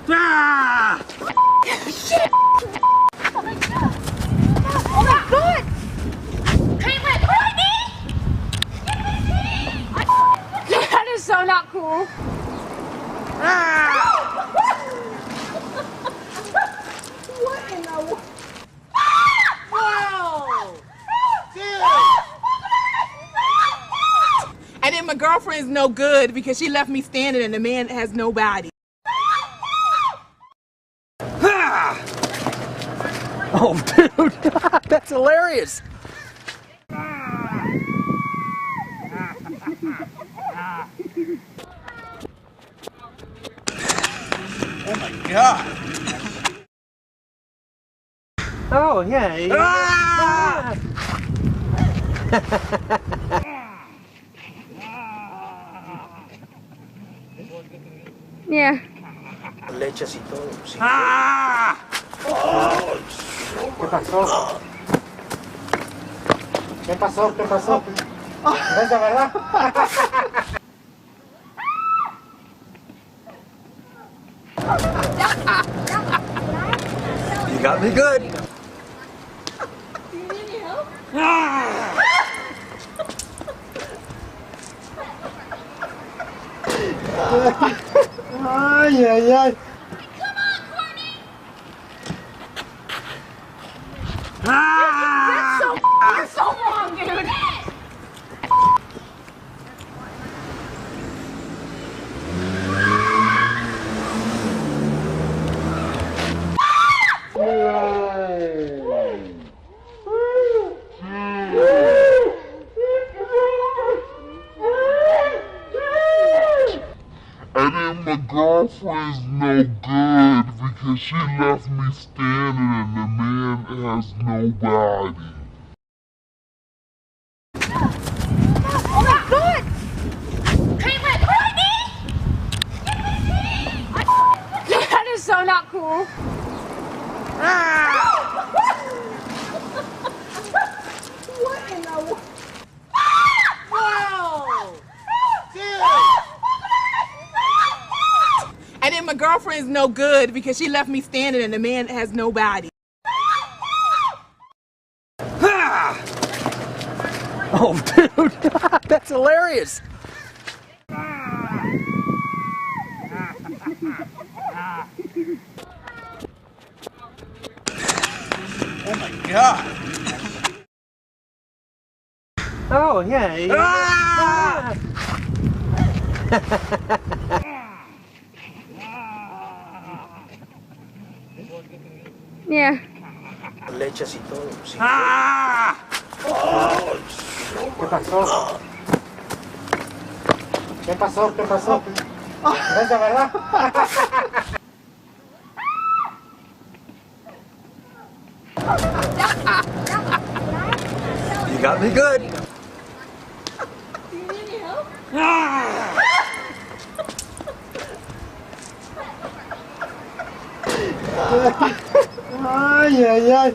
Ah! Shit! Oh my god! Oh my god! Caitlin, Courtney! That is so not cool. Ah! What in the... Whoa! And then my girlfriend's no good because she left me standing and the man has no body. Ah! Oh, dude, that's hilarious. Oh my God. Oh, yeah. Ah! Yeah. Leches y todo. Sí. Ah! ¿Qué pasó? ¿Qué pasó? ¿Qué pasó? ¿No es de verdad? You got me good. Do you need any help? Ah! Ay, ay, ay. Come on, Courtney! Ah! You're so wrong, dude! And then my girlfriend's no good because she left me standing and the man has no body. Oh my god! Caitlin, Courtney! That is so not cool. What in the... Whoa! And then my girlfriend's no good because she left me standing and the man has no body. Ah! Oh, dude, that's hilarious. Oh my God. Oh, yeah. Ah! Yeah. Leches y todo. Sí. Ah! ¿Qué pasó? ¿Qué pasó? ¿Qué pasó? ¿No es de verdad? You got me good. Do you need any help? Ah! Ay, ay, ay.